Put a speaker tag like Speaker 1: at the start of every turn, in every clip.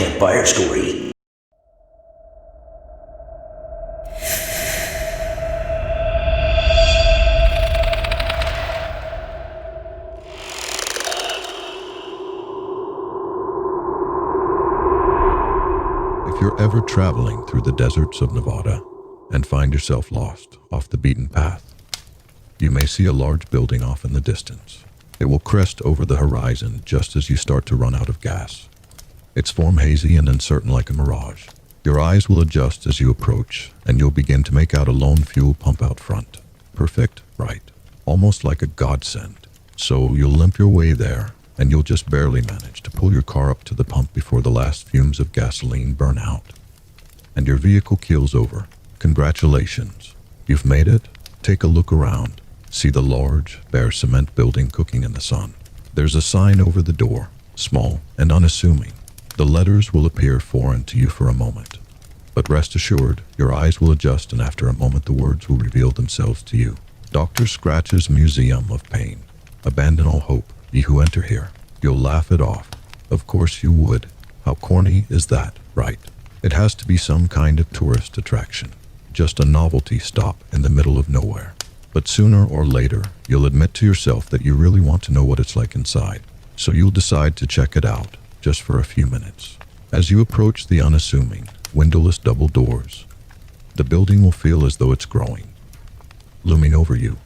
Speaker 1: Campfire Story.
Speaker 2: If you're ever traveling through the deserts of Nevada and find yourself lost off the beaten path, you may see a large building off in the distance. It will crest over the horizon just as you start to run out of gas. Its form hazy and uncertain like a mirage. Your eyes will adjust as you approach, and you'll begin to make out a lone fuel pump out front. Perfect, right? Almost like a godsend. So you'll limp your way there, and you'll just barely manage to pull your car up to the pump before the last fumes of gasoline burn out. And your vehicle keels over. Congratulations. You've made it. Take a look around. See the large, bare cement building cooking in the sun. There's a sign over the door, small and unassuming. The letters will appear foreign to you for a moment. But rest assured, your eyes will adjust, and after a moment the words will reveal themselves to you. Dr. Scratch's Museum of Pain. Abandon all hope, ye who enter here. You'll laugh it off. Of course you would. How corny is that, right? It has to be some kind of tourist attraction. Just a novelty stop in the middle of nowhere. But sooner or later, you'll admit to yourself that you really want to know what it's like inside. So you'll decide to check it out, just for a few minutes. As you approach the unassuming, windowless double doors, the building will feel as though it's growing, looming over you,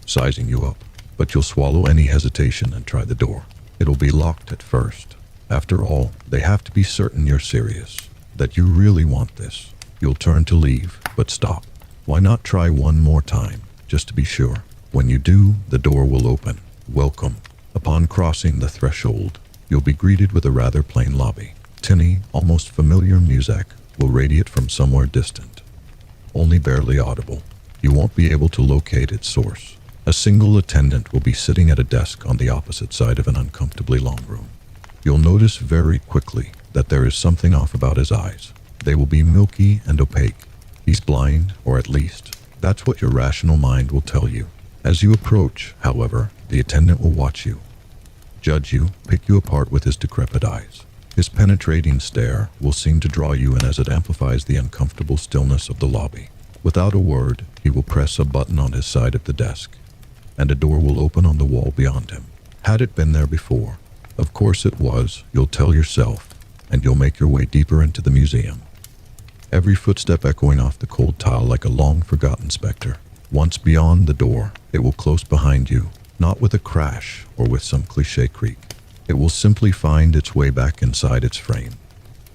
Speaker 2: sizing you up. But you'll swallow any hesitation and try the door. It'll be locked at first. After all, they have to be certain you're serious, that you really want this. You'll turn to leave, but stop. Why not try one more time, just to be sure? When you do, the door will open. Welcome. Upon crossing the threshold, you'll be greeted with a rather plain lobby. Tinny, almost familiar music will radiate from somewhere distant, only barely audible. You won't be able to locate its source. A single attendant will be sitting at a desk on the opposite side of an uncomfortably long room. You'll notice very quickly that there is something off about his eyes. They will be milky and opaque. He's blind, or at least, that's what your rational mind will tell you. As you approach, however, the attendant will watch you, judge you, pick you apart with his decrepit eyes. His penetrating stare will seem to draw you in as it amplifies the uncomfortable stillness of the lobby. Without a word, he will press a button on his side of the desk, and a door will open on the wall beyond him. Had it been there before? Of course it was, you'll tell yourself, and you'll make your way deeper into the museum. Every footstep echoing off the cold tile like a long-forgotten specter. Once beyond the door, it will close behind you, not with a crash or with some cliché creak. It will simply find its way back inside its frame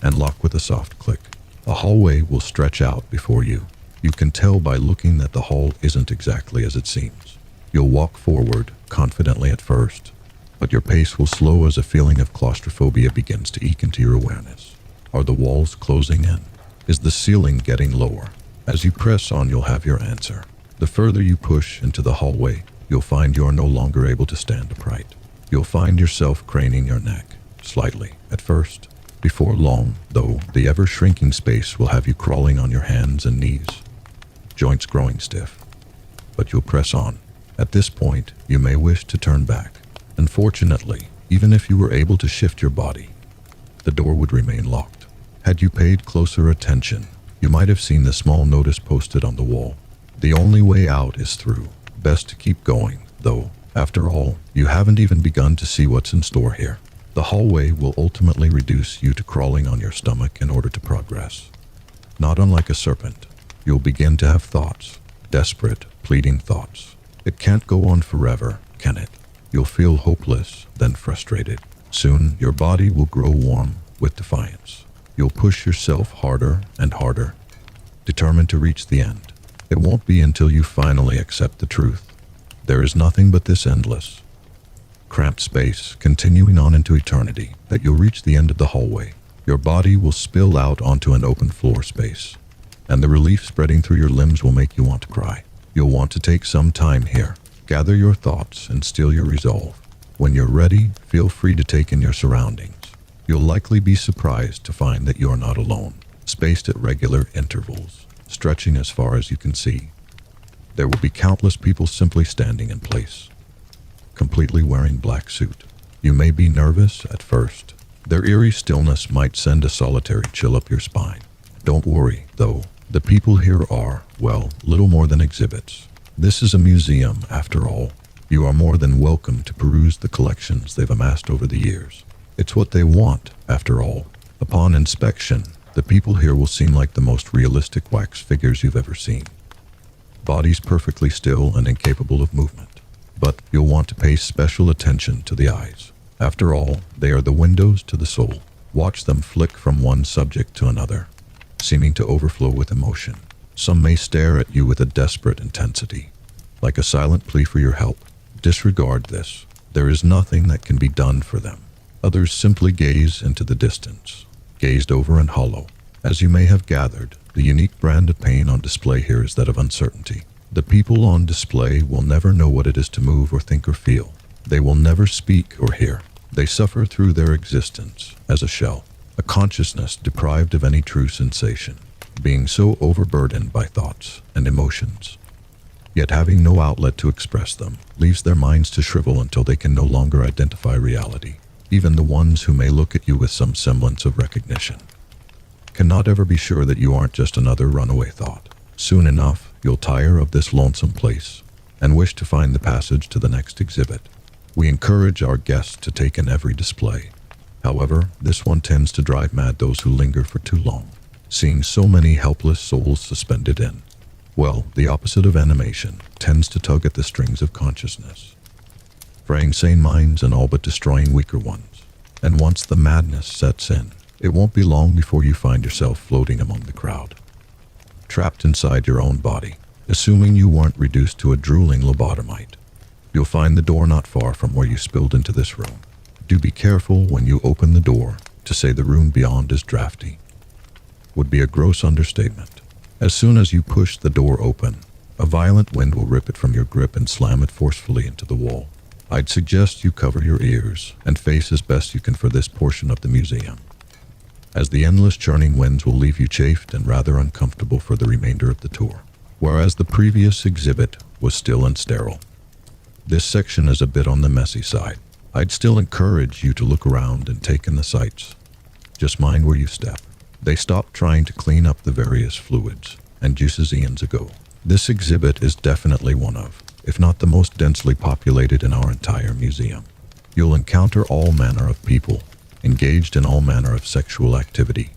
Speaker 2: and lock with a soft click. A hallway will stretch out before you. You can tell by looking that the hall isn't exactly as it seems. You'll walk forward, confidently at first, but your pace will slow as a feeling of claustrophobia begins to eke into your awareness. Are the walls closing in? Is the ceiling getting lower? As you press on, you'll have your answer. The further you push into the hallway, you'll find you're no longer able to stand upright. You'll find yourself craning your neck, slightly, at first. Before long, though, the ever-shrinking space will have you crawling on your hands and knees, joints growing stiff. But you'll press on. At this point, you may wish to turn back. Unfortunately, even if you were able to shift your body, the door would remain locked. Had you paid closer attention, you might have seen the small notice posted on the wall. The only way out is through. Best to keep going, though. After all, you haven't even begun to see what's in store here. The hallway will ultimately reduce you to crawling on your stomach in order to progress. Not unlike a serpent, you'll begin to have thoughts. Desperate, pleading thoughts. It can't go on forever, can it? You'll feel hopeless, then frustrated. Soon, your body will grow warm with defiance. You'll push yourself harder and harder, determined to reach the end. It won't be until you finally accept the truth. There is nothing but this endless, cramped space continuing on into eternity that you'll reach the end of the hallway. Your body will spill out onto an open floor space, and the relief spreading through your limbs will make you want to cry. You'll want to take some time here, gather your thoughts and still your resolve. When you're ready, feel free to take in your surroundings. You'll likely be surprised to find that you're not alone, spaced at regular intervals, stretching as far as you can see. There will be countless people simply standing in place, completely wearing black suit. You may be nervous at first, Their eerie stillness might send a solitary chill up your spine. Don't worry, though. The people here are, well, little more than exhibits. This is a museum, after all. You are more than welcome to peruse the collections they've amassed over the years. It's what they want, after all. Upon inspection, the people here will seem like the most realistic wax figures you've ever seen. Bodies perfectly still and incapable of movement. But you'll want to pay special attention to the eyes. After all, they are the windows to the soul. Watch them flick from one subject to another, seeming to overflow with emotion. Some may stare at you with a desperate intensity, like a silent plea for your help. Disregard this. There is nothing that can be done for them. Others simply gaze into the distance, gazed over and hollow. As you may have gathered, the unique brand of pain on display here is that of uncertainty. The people on display will never know what it is to move or think or feel. They will never speak or hear. They suffer through their existence as a shell, a consciousness deprived of any true sensation, being so overburdened by thoughts and emotions. Yet having no outlet to express them leaves their minds to shrivel until they can no longer identify reality. Even the ones who may look at you with some semblance of recognition cannot ever be sure that you aren't just another runaway thought. Soon enough, you'll tire of this lonesome place and wish to find the passage to the next exhibit. We encourage our guests to take in every display. However, this one tends to drive mad those who linger for too long, seeing so many helpless souls suspended in, well, the opposite of animation, tends to tug at the strings of consciousness, fraying sane minds and all but destroying weaker ones. And once the madness sets in, it won't be long before you find yourself floating among the crowd, trapped inside your own body, assuming you weren't reduced to a drooling lobotomite. You'll find the door not far from where you spilled into this room. Do be careful when you open the door. To say the room beyond is drafty would be a gross understatement. As soon as you push the door open, a violent wind will rip it from your grip and slam it forcefully into the wall. I'd suggest you cover your ears and face as best you can for this portion of the museum, as the endless churning winds will leave you chafed and rather uncomfortable for the remainder of the tour. Whereas the previous exhibit was still and sterile, this section is a bit on the messy side. I'd still encourage you to look around and take in the sights. Just mind where you step. They stopped trying to clean up the various fluids and juices eons ago. This exhibit is definitely one of, if not the most densely populated in our entire museum. You'll encounter all manner of people, engaged in all manner of sexual activity,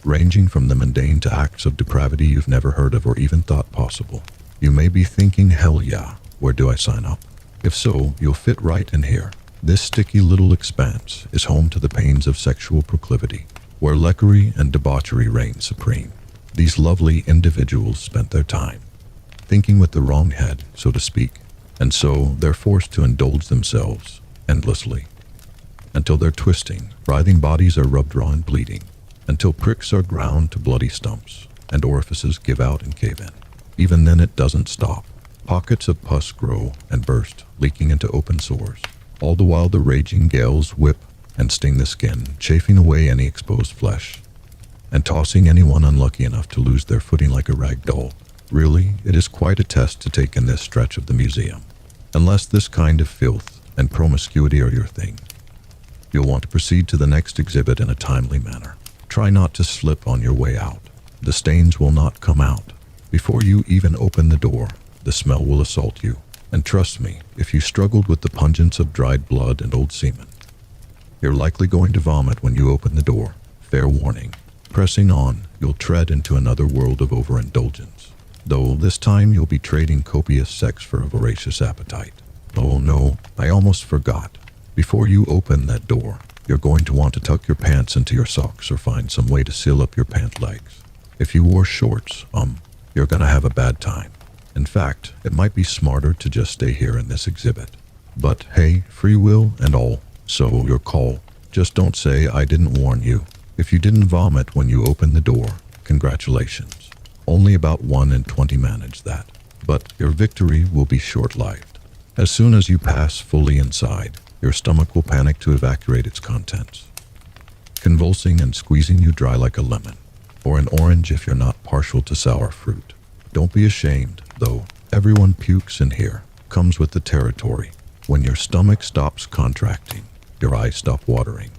Speaker 2: ranging from the mundane to acts of depravity you've never heard of or even thought possible. You may be thinking, hell yeah, where do I sign up? If so, you'll fit right in here. This sticky little expanse is home to the pains of sexual proclivity, where lechery and debauchery reign supreme. These lovely individuals spent their time thinking with the wrong head, so to speak, and so they're forced to indulge themselves endlessly, until their twisting, writhing bodies are rubbed raw and bleeding, until pricks are ground to bloody stumps, and orifices give out and cave in. Even then it doesn't stop. Pockets of pus grow and burst, leaking into open sores, all the while the raging gales whip and sting the skin, chafing away any exposed flesh, and tossing anyone unlucky enough to lose their footing like a rag doll. Really, it is quite a test to take in this stretch of the museum. Unless this kind of filth and promiscuity are your thing, you'll want to proceed to the next exhibit in a timely manner. Try not to slip on your way out. The stains will not come out. Before you even open the door, the smell will assault you. And trust me, if you struggled with the pungence of dried blood and old semen, you're likely going to vomit when you open the door. Fair warning. Pressing on, you'll tread into another world of overindulgence, though this time you'll be trading copious sex for a voracious appetite. Oh no, I almost forgot. Before you open that door, you're going to want to tuck your pants into your socks or find some way to seal up your pant legs. If you wore shorts, you're gonna have a bad time. In fact, it might be smarter to just stay here in this exhibit. But hey, free will and all, so your call. Just don't say I didn't warn you. If you didn't vomit when you opened the door, congratulations. Only about 1 in 20 manage that. But your victory will be short-lived. As soon as you pass fully inside, your stomach will panic to evacuate its contents, convulsing and squeezing you dry like a lemon, or an orange if you're not partial to sour fruit. Don't be ashamed, though. Everyone pukes in here. Comes with the territory. When your stomach stops contracting, your eyes stop watering,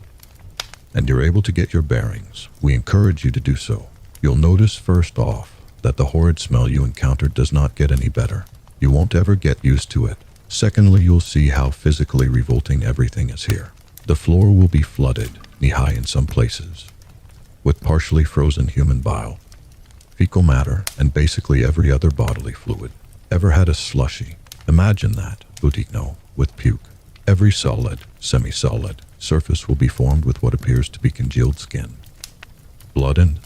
Speaker 2: and you're able to get your bearings, we encourage you to do so. You'll notice first off that the horrid smell you encountered does not get any better. You won't ever get used to it. Secondly, you'll see how physically revolting everything is here. The floor will be flooded, knee-high in some places, with partially frozen human bile, fecal matter, and basically every other bodily fluid. Ever had a slushy? Imagine that, Butigno, with puke. Every solid, semi-solid surface will be formed with what appears to be congealed skin, blood, and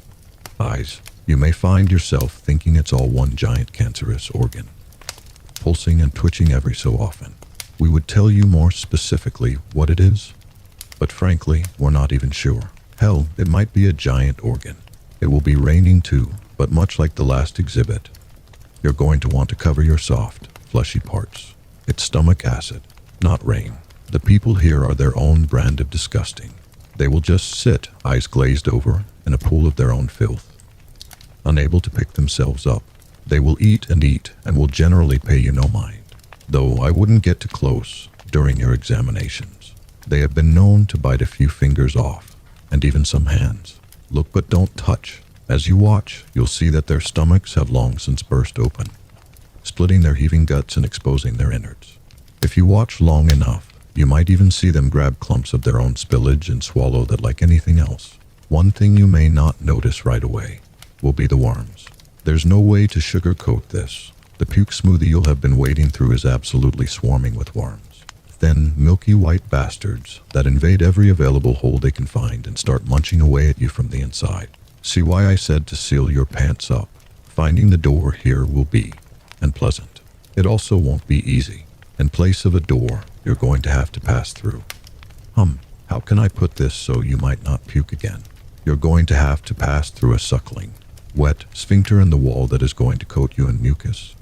Speaker 2: eyes. You may find yourself thinking it's all one giant cancerous organ, pulsing and twitching every so often. We would tell you more specifically what it is, but frankly, we're not even sure. Hell, it might be a giant organ. It will be raining too, but much like the last exhibit, you're going to want to cover your soft, fleshy parts. It's stomach acid, not rain. The people here are their own brand of disgusting. They will just sit, eyes glazed over, in a pool of their own filth, unable to pick themselves up. They will eat and will generally pay you no mind, though I wouldn't get too close during your examinations. They have been known to bite a few fingers off, and even some hands. Look but don't touch. As you watch, you'll see that their stomachs have long since burst open, splitting their heaving guts and exposing their innards. If you watch long enough, you might even see them grab clumps of their own spillage and swallow that like anything else. One thing you may not notice right away will be the worms. There's no way to sugarcoat this. The puke smoothie you'll have been wading through is absolutely swarming with worms. Thin, milky white bastards that invade every available hole they can find and start munching away at you from the inside. See why I said to seal your pants up. Finding the door here will be unpleasant. It also won't be easy. In place of a door, you're going to have to pass through. How can I put this so you might not puke again? You're going to have to pass through a suckling, wet sphincter in the wall that is going to coat you in mucus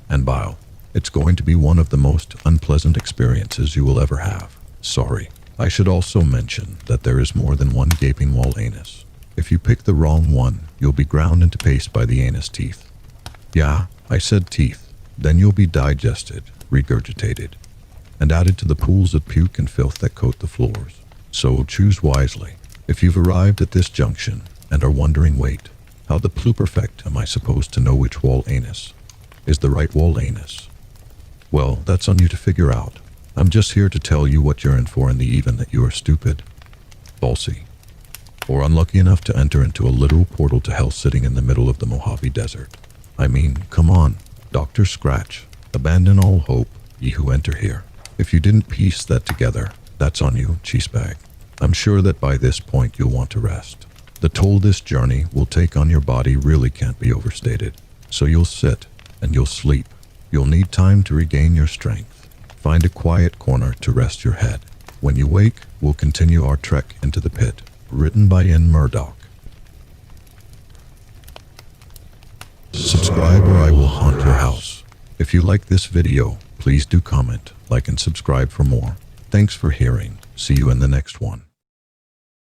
Speaker 2: and bile. It's going to be one of the most unpleasant experiences you will ever have. Sorry. I should also mention that there is more than one gaping wall anus. If you pick the wrong one, you'll be ground into paste by the anus teeth. Yeah, I said teeth. Then you'll be digested, regurgitated, and added to the pools of puke and filth that coat the floors. So choose wisely. If you've arrived at this junction and are wondering, wait, how the pluperfect am I supposed to know which wall anus is the right wall anus? Well, that's on you to figure out. I'm just here to tell you what you're in for in the event that you are stupid, ballsy, or unlucky enough to enter into a literal portal to hell sitting in the middle of the Mojave Desert. I mean, come on, Dr. Scratch. Abandon all hope, ye who enter here. If you didn't piece that together, that's on you, cheesebag. I'm sure that by this point you'll want to rest. The toll this journey will take on your body really can't be overstated. So you'll sit and you'll sleep. You'll need time to regain your strength. Find a quiet corner to rest your head. When you wake, we'll continue our trek into the pit. Written by Ian Murdoch. Subscribe or I will haunt your house. If you like this video, please do comment, like, and subscribe for more. Thanks for hearing. See you in the next one.